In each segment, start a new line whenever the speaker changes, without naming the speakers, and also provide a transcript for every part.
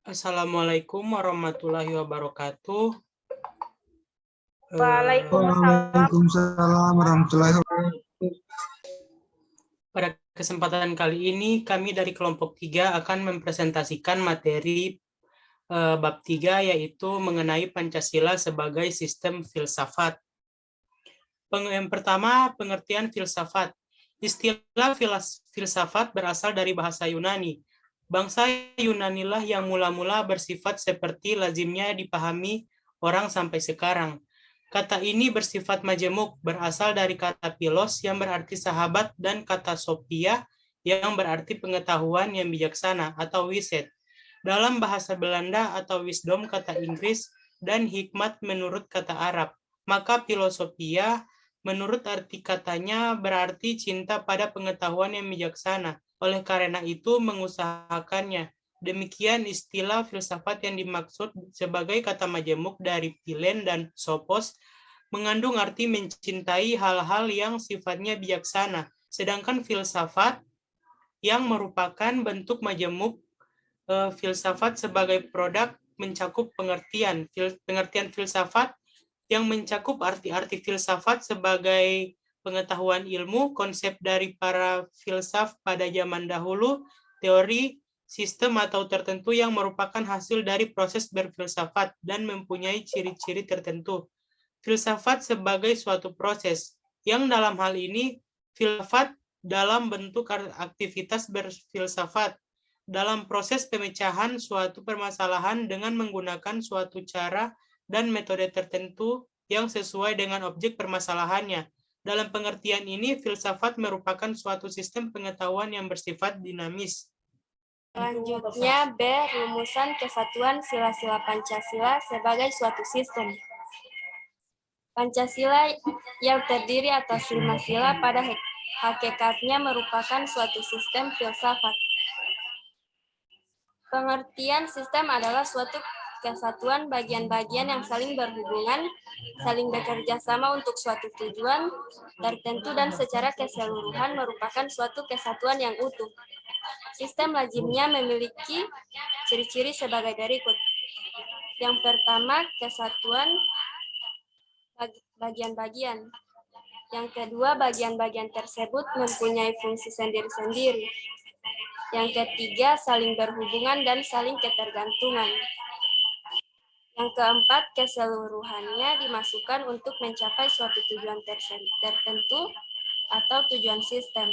Assalamualaikum warahmatullahi wabarakatuh.
Waalaikumsalam.
Waalaikumsalam warahmatullahi wabarakatuh.
Pada kesempatan kali ini, kami dari kelompok 3 akan mempresentasikan materi bab 3, yaitu mengenai Pancasila sebagai sistem filsafat. Yang pertama, pengertian filsafat. Istilah filsafat berasal dari bahasa Yunani. Bangsa Yunanilah yang mula-mula bersifat seperti lazimnya dipahami orang sampai sekarang. Kata ini bersifat majemuk, berasal dari kata philos yang berarti sahabat dan kata sophia yang berarti pengetahuan yang bijaksana atau wishet. Dalam bahasa Belanda atau wisdom kata Inggris dan hikmat menurut kata Arab. Maka filosofia menurut arti katanya berarti cinta pada pengetahuan yang bijaksana. Oleh karena itu mengusahakannya. Demikian istilah filsafat yang dimaksud sebagai kata majemuk dari philen dan sophos mengandung arti mencintai hal-hal yang sifatnya bijaksana. Sedangkan filsafat yang merupakan bentuk majemuk filsafat sebagai produk mencakup pengertian filsafat yang mencakup arti-arti filsafat sebagai pengetahuan ilmu, konsep dari para filsaf pada zaman dahulu, teori, sistem atau tertentu yang merupakan hasil dari proses berfilsafat dan mempunyai ciri-ciri tertentu. Filsafat sebagai suatu proses, yang dalam hal ini filsafat dalam bentuk aktivitas berfilsafat, dalam proses pemecahan suatu permasalahan dengan menggunakan suatu cara dan metode tertentu yang sesuai dengan objek permasalahannya. Dalam pengertian ini, filsafat merupakan suatu sistem pengetahuan yang bersifat dinamis.
Selanjutnya, B. Rumusan kesatuan sila-sila Pancasila sebagai suatu sistem. Pancasila yang terdiri atas 5 sila pada hakikatnya merupakan suatu sistem filsafat. Pengertian sistem adalah suatu kesatuan bagian-bagian yang saling berhubungan, saling bekerja sama untuk suatu tujuan tertentu dan secara keseluruhan merupakan suatu kesatuan yang utuh. Sistem lazimnya memiliki ciri-ciri sebagai berikut. Yang pertama, kesatuan bagian-bagian. Yang kedua, bagian-bagian tersebut mempunyai fungsi sendiri-sendiri. Yang ketiga, saling berhubungan dan saling ketergantungan. Yang keempat, keseluruhannya dimasukkan untuk mencapai suatu tujuan tertentu atau tujuan sistem.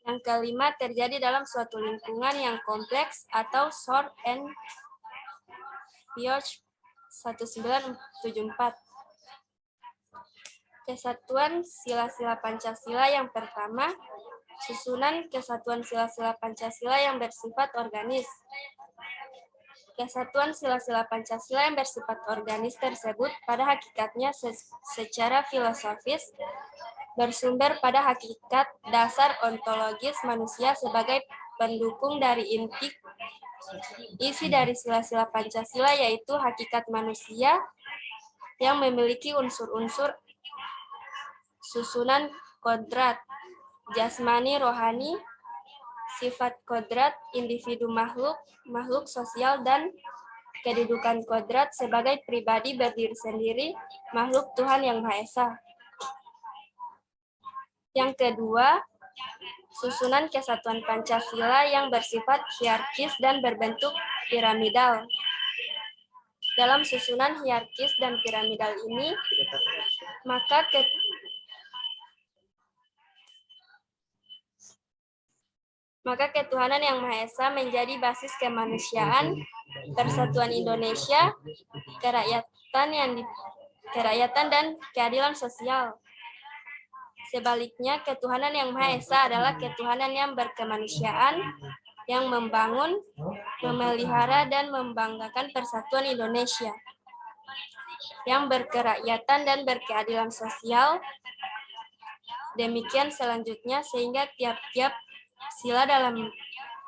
Yang kelima, terjadi dalam suatu lingkungan yang kompleks atau Short and Piaget 1974. Kesatuan sila-sila Pancasila yang pertama, susunan kesatuan sila-sila Pancasila yang bersifat organis. Kesatuan sila-sila Pancasila yang bersifat organis tersebut pada hakikatnya secara filosofis bersumber pada hakikat dasar ontologis manusia sebagai pendukung dari inti isi dari sila-sila Pancasila, yaitu hakikat manusia yang memiliki unsur-unsur susunan kodrat, jasmani, rohani, sifat kodrat, individu makhluk, makhluk sosial, dan kedudukan kodrat sebagai pribadi berdiri sendiri, makhluk Tuhan Yang Maha Esa. Yang kedua, susunan kesatuan Pancasila yang bersifat hierarkis dan berbentuk piramidal. Dalam susunan hierarkis dan piramidal ini, maka ketuhanan Yang Maha Esa menjadi basis kemanusiaan, persatuan Indonesia, kerakyatan dan keadilan sosial. Sebaliknya, ketuhanan Yang Maha Esa adalah ketuhanan yang berkemanusiaan, yang membangun, memelihara, dan membanggakan persatuan Indonesia, yang berkerakyatan dan berkeadilan sosial. Demikian selanjutnya, sehingga tiap-tiap sila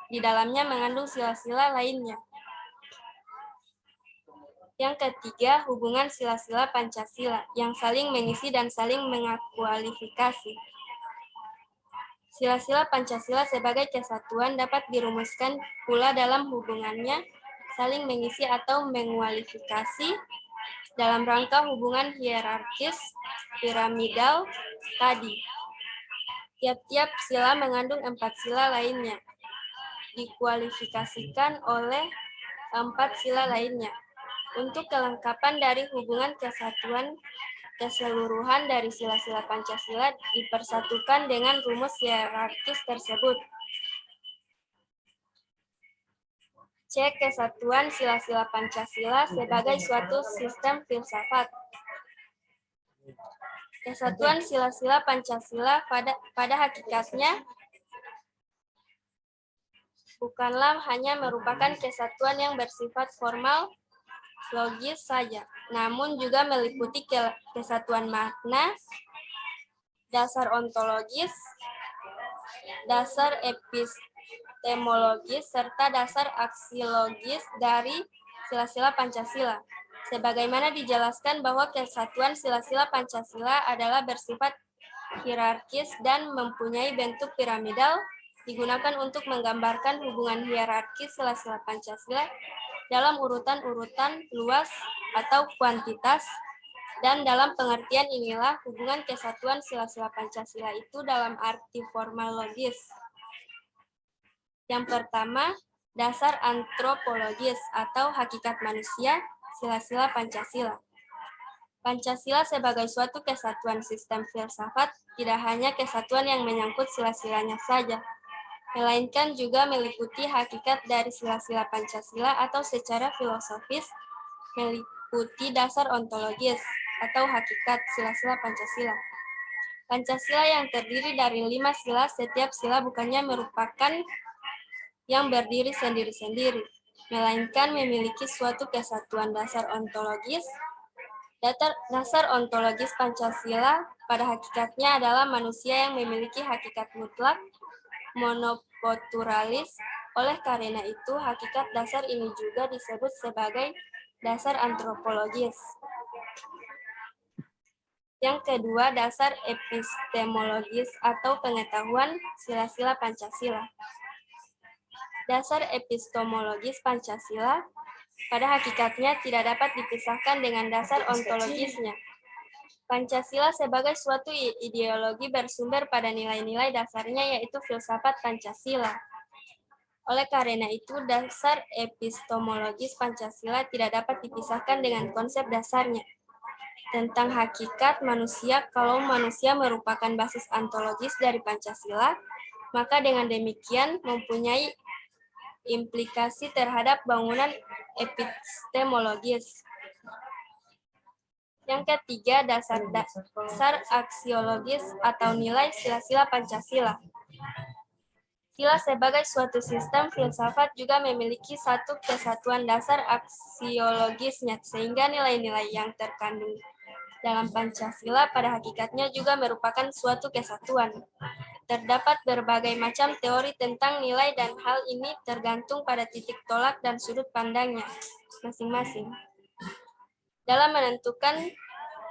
di dalamnya mengandung sila-sila lainnya. Yang ketiga, hubungan sila-sila Pancasila yang saling mengisi dan saling mengakualifikasi. Sila-sila Pancasila sebagai kesatuan dapat dirumuskan pula dalam hubungannya saling mengisi atau mengualifikasi dalam rangka hubungan hierarkis piramidal tadi. Tiap-tiap sila mengandung 4 sila lainnya, dikualifikasikan oleh 4 sila lainnya. Untuk kelengkapan dari hubungan kesatuan keseluruhan dari sila-sila Pancasila dipersatukan dengan rumus hierarkis tersebut. C. Kesatuan sila-sila Pancasila sebagai suatu sistem filsafat. Kesatuan sila-sila Pancasila pada hakikatnya bukanlah hanya merupakan kesatuan yang bersifat formal logis saja, namun juga meliputi kesatuan makna, dasar ontologis, dasar epistemologis, serta dasar aksiologis dari sila-sila Pancasila. Sebagaimana dijelaskan bahwa kesatuan sila-sila Pancasila adalah bersifat hierarkis dan mempunyai bentuk piramidal, digunakan untuk menggambarkan hubungan hierarkis sila-sila Pancasila dalam urutan-urutan luas atau kuantitas, dan dalam pengertian inilah hubungan kesatuan sila-sila Pancasila itu dalam arti formal logis. Yang pertama, dasar antropologis atau hakikat manusia, sila-sila Pancasila. Pancasila sebagai suatu kesatuan sistem filsafat tidak hanya kesatuan yang menyangkut sila-silanya saja, melainkan juga meliputi hakikat dari sila-sila Pancasila atau secara filosofis meliputi dasar ontologis atau hakikat sila-sila Pancasila. Pancasila yang terdiri dari 5 sila, setiap sila bukannya merupakan yang berdiri sendiri-sendiri, melainkan memiliki suatu kesatuan dasar ontologis. Dasar ontologis Pancasila pada hakikatnya adalah manusia yang memiliki hakikat mutlak, monopoturalis. Oleh karena itu, hakikat dasar ini juga disebut sebagai dasar antropologis. Yang kedua, dasar epistemologis atau pengetahuan, sila-sila Pancasila. Dasar epistemologis Pancasila pada hakikatnya tidak dapat dipisahkan dengan dasar ontologisnya. Pancasila sebagai suatu ideologi bersumber pada nilai-nilai dasarnya, yaitu filsafat Pancasila. Oleh karena itu, dasar epistemologis Pancasila tidak dapat dipisahkan dengan konsep dasarnya tentang hakikat manusia. Kalau manusia merupakan basis ontologis dari Pancasila, maka dengan demikian mempunyai implikasi terhadap bangunan epistemologis. Yang ketiga, dasar aksiologis atau nilai sila-sila Pancasila. Sila sebagai suatu sistem filsafat juga memiliki satu kesatuan dasar aksiologisnya, sehingga nilai-nilai yang terkandung dalam Pancasila pada hakikatnya juga merupakan suatu kesatuan. Terdapat berbagai macam teori tentang nilai dan hal ini tergantung pada titik tolak dan sudut pandangnya masing-masing. Dalam menentukan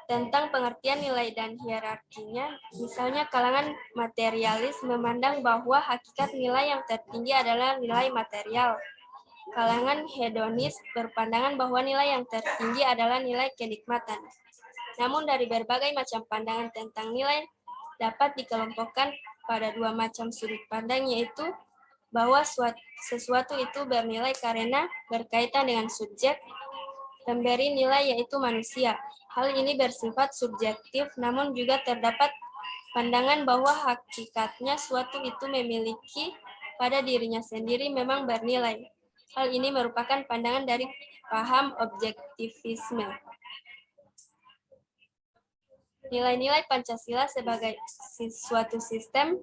tentang pengertian nilai dan hierarkinya, misalnya kalangan materialis memandang bahwa hakikat nilai yang tertinggi adalah nilai material. Kalangan hedonis berpandangan bahwa nilai yang tertinggi adalah nilai kenikmatan. Namun dari berbagai macam pandangan tentang nilai dapat dikelompokkan pada 2 macam sudut pandang, yaitu bahwa sesuatu itu bernilai karena berkaitan dengan subjek pemberi nilai, yaitu manusia. Hal ini bersifat subjektif, namun juga terdapat pandangan bahwa hakikatnya suatu itu memiliki pada dirinya sendiri memang bernilai. Hal ini merupakan pandangan dari paham objektivisme. Nilai-nilai Pancasila sebagai suatu sistem,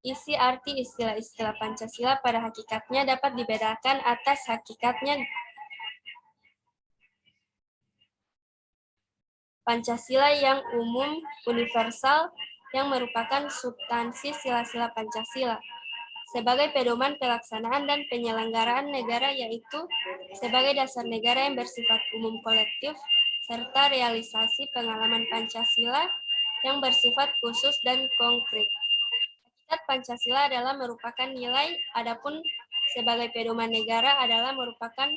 isi arti istilah-istilah Pancasila pada hakikatnya dapat dibedakan atas hakikatnya Pancasila yang umum, universal, yang merupakan substansi sila-sila Pancasila, sebagai pedoman pelaksanaan dan penyelenggaraan negara, yaitu sebagai dasar negara yang bersifat umum kolektif, serta realisasi pengalaman Pancasila yang bersifat khusus dan konkret. hakikat Pancasila adalah merupakan nilai, adapun sebagai pedoman negara adalah merupakan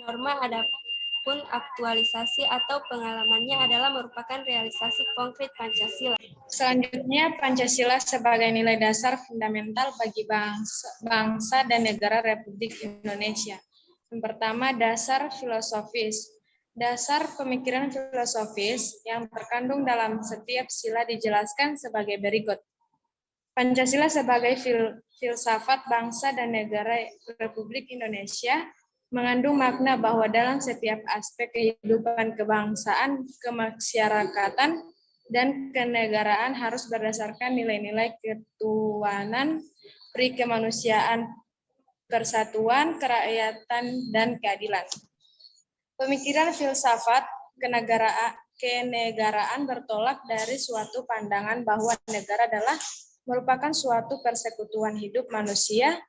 norma, adapun aktualisasi atau pengalamannya adalah merupakan realisasi konkret Pancasila.
Selanjutnya, Pancasila sebagai nilai dasar fundamental bagi bangsa dan negara Republik Indonesia. Yang pertama, dasar filosofis. Dasar pemikiran filosofis yang terkandung dalam setiap sila dijelaskan sebagai berikut. Pancasila sebagai filsafat bangsa dan negara Republik Indonesia mengandung makna bahwa dalam setiap aspek kehidupan kebangsaan, kemasyarakatan, dan kenegaraan harus berdasarkan nilai-nilai ketuhanan, peri kemanusiaan, persatuan, kerakyatan, dan keadilan. Pemikiran filsafat kenegaraan bertolak dari suatu pandangan bahwa negara adalah merupakan suatu persekutuan hidup manusia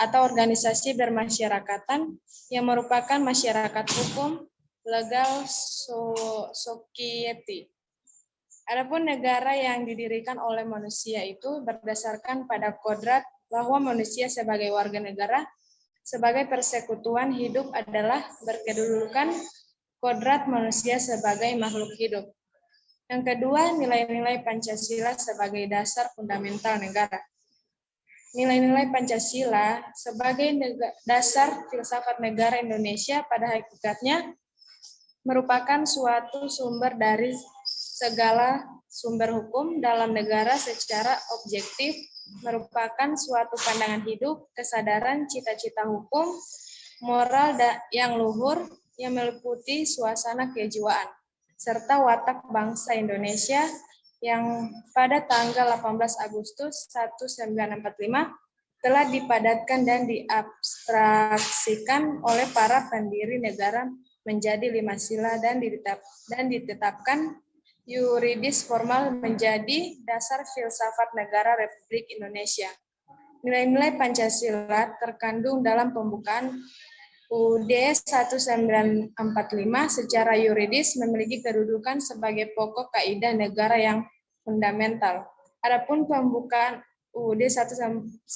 atau organisasi bermasyarakatan yang merupakan masyarakat hukum, legal society. Adapun negara yang didirikan oleh manusia itu berdasarkan pada kodrat bahwa manusia sebagai warga negara sebagai persekutuan hidup adalah berkedudukan kodrat manusia sebagai makhluk hidup. Yang kedua, nilai-nilai Pancasila sebagai dasar fundamental negara. Nilai-nilai Pancasila sebagai dasar filsafat negara Indonesia pada hakikatnya merupakan suatu sumber dari segala sumber hukum dalam negara secara objektif, merupakan suatu pandangan hidup, kesadaran, cita-cita hukum, moral yang luhur, yang meliputi suasana kejiwaan, serta watak bangsa Indonesia yang pada tanggal 18 Agustus 1945 telah dipadatkan dan diabstraksikan oleh para pendiri negara menjadi 5 sila dan ditetapkan yuridis formal menjadi dasar filsafat negara Republik Indonesia. Nilai-nilai Pancasila terkandung dalam pembukaan UUD 1945 secara yuridis memiliki kedudukan sebagai pokok kaidah negara yang fundamental. Adapun pembukaan UUD 1945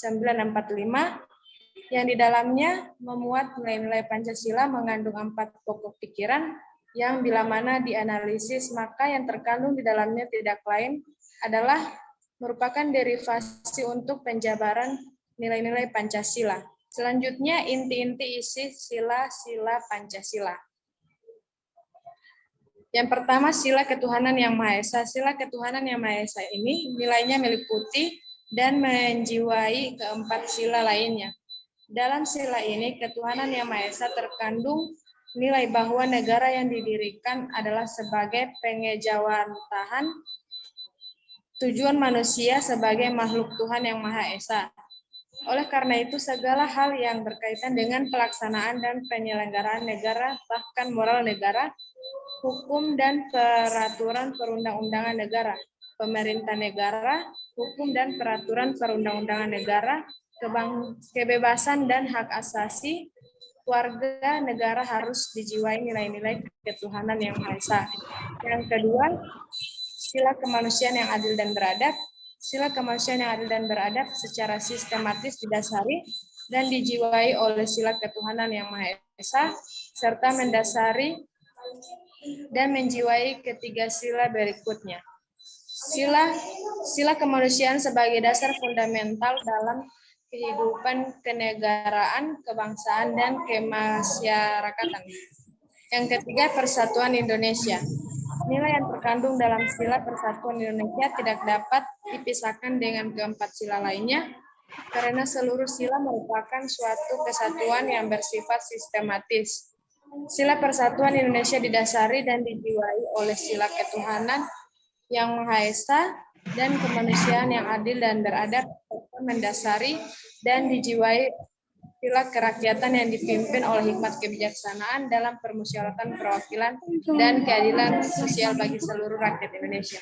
yang di dalamnya memuat nilai-nilai Pancasila mengandung 4 pokok pikiran yang bila mana dianalisis maka yang terkandung di dalamnya tidak lain adalah merupakan derivasi untuk penjabaran nilai-nilai Pancasila. Selanjutnya inti-inti isi sila-sila Pancasila. Yang pertama sila ketuhanan yang Maha Esa. Sila ketuhanan yang Maha Esa ini nilainya meliputi dan menjiwai keempat sila lainnya. Dalam sila ini ketuhanan yang Maha Esa terkandung nilai bahwa negara yang didirikan adalah sebagai pengejawantahan tujuan manusia sebagai makhluk Tuhan yang Maha Esa. Oleh karena itu, segala hal yang berkaitan dengan pelaksanaan dan penyelenggaraan negara, bahkan moral negara, hukum dan peraturan perundang-undangan negara, pemerintah negara, hukum dan peraturan perundang-undangan negara, kebebasan dan hak asasi, warga negara harus dijiwai nilai-nilai ketuhanan yang Maha Esa. Yang kedua, sila kemanusiaan yang adil dan beradab. Sila kemanusiaan yang adil dan beradab secara sistematis didasari dan dijiwai oleh sila ketuhanan yang Maha Esa, serta mendasari dan menjiwai ketiga sila berikutnya. Sila kemanusiaan sebagai dasar fundamental dalam kehidupan kenegaraan, kebangsaan, dan kemasyarakatan. Yang ketiga, persatuan Indonesia. Nilai yang terkandung dalam sila persatuan Indonesia tidak dapat dipisahkan dengan keempat sila lainnya, karena seluruh sila merupakan suatu kesatuan yang bersifat sistematis. Sila persatuan Indonesia didasari dan dijiwai oleh sila ketuhanan yang Maha Esa dan kemanusiaan yang adil dan beradab, serta mendasari dan dijiwai sila kerakyatan yang dipimpin oleh hikmat kebijaksanaan dalam permusyawaratan perwakilan dan keadilan sosial bagi seluruh rakyat Indonesia.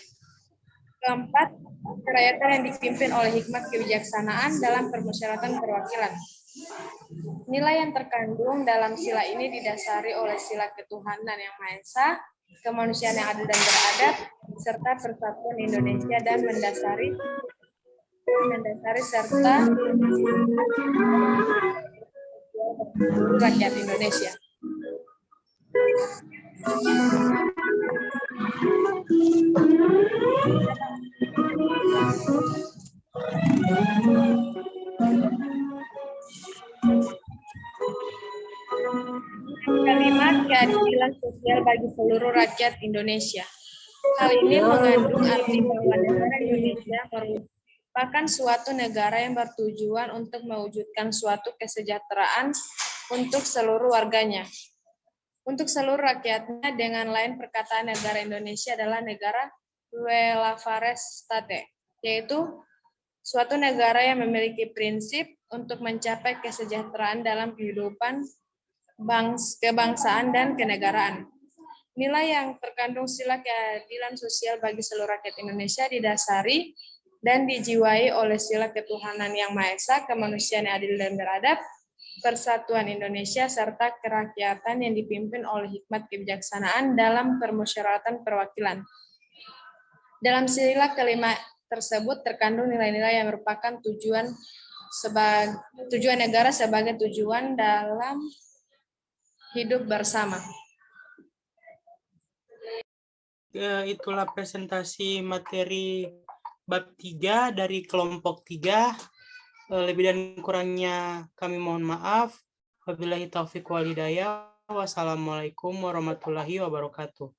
Keempat, kerakyatan yang dipimpin oleh hikmat kebijaksanaan dalam permusyawaratan perwakilan. Nilai yang terkandung dalam sila ini didasari oleh sila ketuhanan yang Maha Esa, kemanusiaan yang adil dan beradab, serta persatuan Indonesia dan mendasari mendasari serta rakyat Indonesia. Kelima, keadilan sosial bagi seluruh rakyat Indonesia. Hal ini mengandung arti bahwa negara Indonesia merupakan suatu negara yang bertujuan untuk mewujudkan suatu kesejahteraan untuk seluruh warganya. Untuk seluruh rakyatnya, dengan lain perkataan negara Indonesia adalah negara welfare state, yaitu suatu negara yang memiliki prinsip untuk mencapai kesejahteraan dalam kehidupan kebangsaan dan kenegaraan. Nilai yang terkandung sila keadilan sosial bagi seluruh rakyat Indonesia didasari dan dijiwai oleh sila ketuhanan yang Maha Esa, kemanusiaan yang adil dan beradab, persatuan Indonesia, serta kerakyatan yang dipimpin oleh hikmat kebijaksanaan dalam permusyawaratan perwakilan. Dalam sila kelima tersebut terkandung nilai-nilai yang merupakan tujuan negara sebagai tujuan dalam hidup bersama.
Itulah presentasi materi bab 3 dari kelompok 3. Lebih dan kurangnya kami mohon maaf. Wabillahi taufiq wal hidayah. Wassalamualaikum warahmatullahi wabarakatuh.